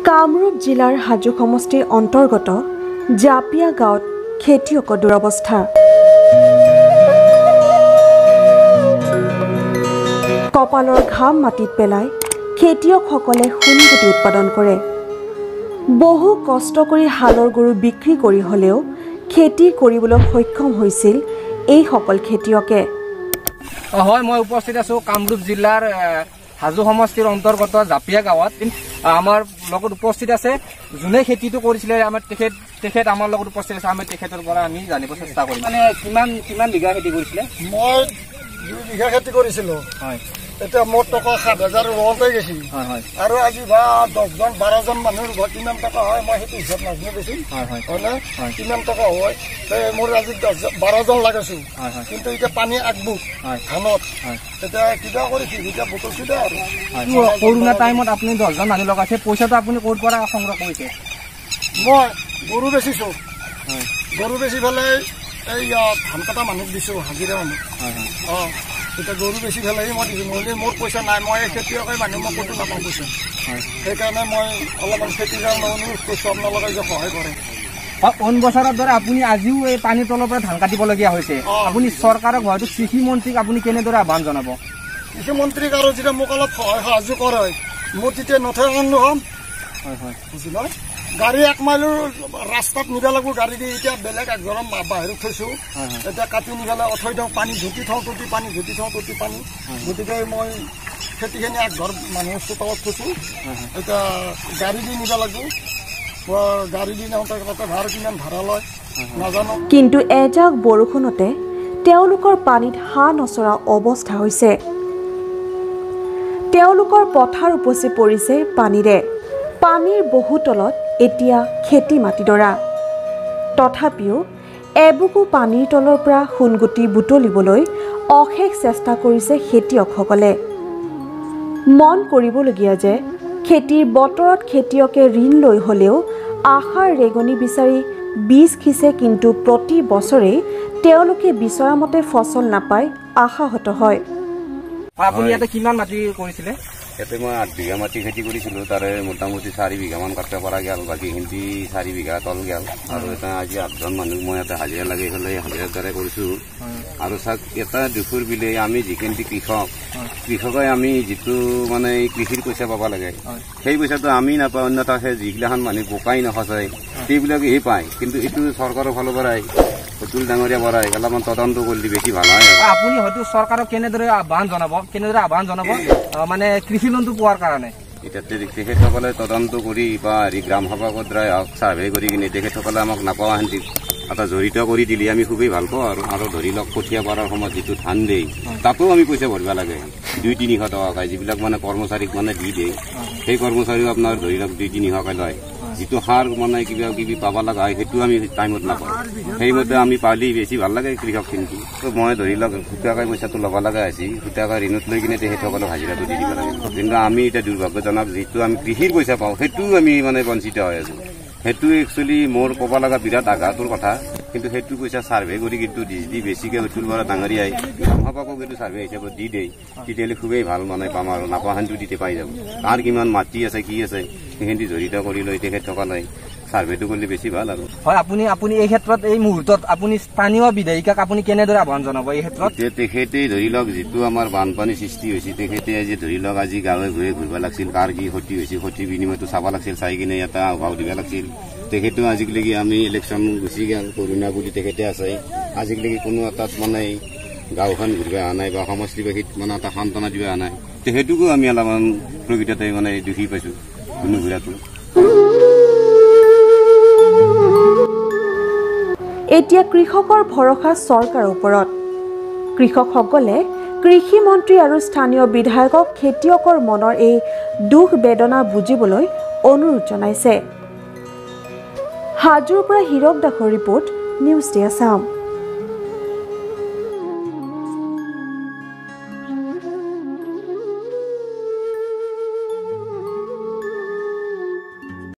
কামৰূপ জিলাৰ হাজো সমষ্টিৰ অন্তৰ্গত জাপিয়া গাঁৱত খেতিয়কৰ দুৰৱস্থা। কপালৰ ঘাম মাটিত পেলাই খেতিয়কসকলে সোণগুটি উৎপাদন কৰে। বহু কষ্ট কৰি হালৰ গৰু বিক্ৰী কৰি হলেও খেতি কৰিবলৈ সক্ষম হৈছিল এই সকল খেতিয়কে। হয়, মই উপস্থিত আছো কামৰূপ জিলাৰ হাজো সমষ্টিৰ অন্তৰ্গত জাপিয়া গাঁৱত। আমাৰ লগত উপস্থিত আছে যোনে খেতিটো কৰিছিলে, আমাৰ তেখেত আমাৰ লগত উপস্থিত আছে। আমি তেখেতৰ পৰা আমি জানিব চেষ্টা কৰিম। মানে কিমান বিঘা খেতি কৰিছিলে? মই 2 বিঘা খেতি কৰিছিলো। হয়, এতিয়া মোৰ টকা 7,000 ৰওঁতে গৈছে। আৰু আজি বা 10জন 12জন মানুহৰ ঘৰত কিমান টকা হয় মই সেইটো হিচাপ নাজানো বেছি। হয়নে কিমান টকা হয় মোৰ আজি 12জন লাগাইছো, কিন্তু এতিয়া পানী আগবুক ধানত এতিয়া কিবা কৰিছো, এতিয়া বুটলছো দে। আৰু কৰোণা টাইমত আপুনি 10জন মানুহ লগাইছে, পইচাটো আপুনি ক'ৰ পৰা সংগ্ৰহ কৰিছে? মই গৰু বেচিছো। গৰু বেচি পেলাই এই ধান কটা মানুহক দিছো, হাজিৰা মানুহ। এতিয়া গৰু বেছি পেলাই মই দিছো, নহ'লে মোৰ পইচা নাই। মই খেতিয়কে মানুহ, মই ক'তো নাপাওঁ পইচা। সেইকাৰণে মই অলপমান খেতিৰ কাৰণে অনুৰোধ কৰিছো আপোনালোকে যে সহায় কৰে। অন বছৰৰ দৰে আপুনি আজিও এই পানীৰ তলৰ পৰা ধান কাটিবলগীয়া হৈছে। আপুনি চৰকাৰক হয়তো কৃষি মন্ত্ৰীক আপুনি কেনেদৰে আহ্বান জনাব? কৃষি মন্ত্ৰীক আৰু যেতিয়া মোক অলপ সহায় সাহায্য কৰে মোৰ তেতিয়া নথৈ নহ'ম। বুজি লয়, গাড়ী 1 মাইলৰ ৰাস্তাত নিব লাগিব গাড়ী দি। এতিয়া বেলেগ একজনৰ বাহিৰত থৈছো, এতিয়া কাটি নি পেলাই অথৈ দিওঁ, পানী ধুতি থওঁ টুটি পানী, ধুতি থওঁ টুটি পানী। গতিকে মই খেতিখিনি একঘৰ মানুহৰ চোতালত থৈছো। এতিয়া গাড়ী দি নিব লাগিব, গাড়ী দি নিওঁতে ভাড়া কিমান ভাড়া লয় নাজানো। কিন্তু এজাক বৰষুণতে তেওঁলোকৰ পানীত হাঁহ নচৰা অৱস্থা হৈছে। তেওঁলোকৰ পথাৰ উপচি পৰিছে পানীৰে। পানীৰ বহু তলত এতিয়া খেতি মাটিডৰা। তথাপিও এবুকু পানীৰ তলৰ পৰা সোণগুটি বুটলিবলৈ অশেষ চেষ্টা কৰিছে খেতিয়কসকলে। মন কৰিবলগীয়া যে খেতিৰ বতৰত খেতিয়কে ঋণ লৈ হলেও আশাৰ ৰেগনি বিচাৰি বীজ সিঁচে, কিন্তু প্ৰতি বছৰেই তেওঁলোকে বিচৰা মতে ফচল নাপাই আশাহত হয়। আপুনি ইয়াতে কিমান মাটি কৰিছিলে? ইয়াতে মই 8 বিঘা মাটি খেতি কৰিছিলো। তাৰে মোটামুটি 4 বিঘামান কাটিব পৰা গেল, বাকী হিন্দি 4 বিঘা তল গেল। আৰু এটা আজি 8জন মানুহ মই ইয়াতে হাজিৰা লাগি পেলাই হাজিৰাৰ দ্বাৰা কৰিছো। আৰু চাওক, এটা দুখৰ বিলে আমি যিখিনি কৃষকে আমি যিটো মানে কৃষিৰ পইচা পাব লাগে, সেই পইচাটো আমি নাপাওঁ। অন্যথা যিগিলাখান মানুহ বোকাই নখচাই সেইবিলাকেহে পায়। কিন্তু এইটো চৰকাৰৰ ফালৰ পৰাই অতুল ডাঙৰীয়া পৰাই অলপমান তদন্ত কৰিলে বেছি ভাল হয়। আপুনি হয়তো চৰকাৰক কেনেদৰে আহ্বান জনাব মানে কৃষি লোনটো পোৱাৰ কাৰণে? এতিয়া তেখেতসকলে তদন্ত কৰি বা গ্ৰাম সভাৰ দ্বাৰাই হওক ছাৰ্ভে কৰি কিনে তেখেতসকলে আমাক নাপাওঁ হেঁতি এটা জড়িত কৰি দিলে আমি খুবেই ভাল পাওঁ। আৰু ধৰি লওক কঠীয়া পৰাৰ সময়ত যিটো ধান দিয়ে তাতো আমি পইচা ভৰিব লাগে 200-300 টকাকৈ। যিবিলাক মানে কৰ্মচাৰীক মানে দি দিয়ে, সেই কৰ্মচাৰীও আপোনাৰ ধৰি লওক 200-300কৈ লয়। যিটো সাৰ মানে কিবা পাব লগা হয় সেইটো আমি টাইমত নাপাওঁ। সেইমতে আমি পালি বেছি ভাল লাগে কৃষকখিনিক। মই ধৰি লওক সূতাকৈ পইচাটো ল'ব লগা হৈছে, সূতাকৈ ঋণত লৈ কিনে তেখেতসকলক হাজিৰাটো দি দিব লাগে। কিন্তু আমি এতিয়া দুৰ্ভাগ্যজনক যিটো আমি কৃষিৰ পইচা পাওঁ সেইটোও আমি মানে বঞ্চিত হৈ আছো। সেইটো একচুৱেলি মোৰ ক'ব লগা বিৰাট আঘাতৰ কথা। কিন্তু সেইটো পইচা ছাৰ্ভে কৰি কিন্তু দি বেছিকৈ অতুল বৰা ডাঙৰীয়াই গ্ৰাম সভাকো কিন্তু ছাৰ্ভে হিচাপত দি দিয়ে, তেতিয়াহ'লে খুবেই ভাল মানে পাম। আৰু নাপাহানটো দিতে পাই যাব। তাৰ কিমান মাটি আছে কি আছে সেইখিনি জড়িত কৰি লৈ তেখেতসকলে ছাৰ্ভেটো কৰিলে বেছি ভাল। আৰু হয়, আপুনি এই ক্ষেত্ৰত এই মুহূৰ্তত আপুনি স্থানীয় বিধায়িকাক আপুনি কেনেদৰে আহ্বান জনাব এই ক্ষেত্ৰত? তেখেতে ধৰি লওক যিটো আমাৰ বানপানী সৃষ্টি হৈছে, তেখেতে আজি ধৰি লওক আজি গাঁৱে ভূঞে ঘূৰিব লাগিছিল, কাৰ কি ক্ষতি হৈছে, ক্ষতিৰ বিনিময়টো চাব লাগিছিল, চাই কিনে এটা অভাৱ দিব লাগিছিল। তেখেতেও আজিলৈকে আমি ইলেকশ্যন গুচি গ'ল, কৰোণা বুলি তেখেতে আছে। আজিলৈকে কোনো এটাত মানে গাঁওখন ঘূৰিব অহা নাই বা সমষ্টিবাসীত মানে এটা সান্তনা দিব অহা নাই। তেখেতকো আমি অলপমান প্ৰকৃততে মানে দুখী পাইছো নুঘূৰাটো। এতিয়া কৃষকৰ ভৰসা চৰকাৰৰ ওপৰত। কৃষকসকলে কৃষি মন্ত্ৰী আৰু স্থানীয় বিধায়কক খেতিয়কৰ মনৰ এই দুখ বেদনা বুজিবলৈ অনুৰোধ জনাইছে। হাজোৰ পৰা হীৰক দাসৰ ৰিপৰ্ট, নিউজ ডে আছাম।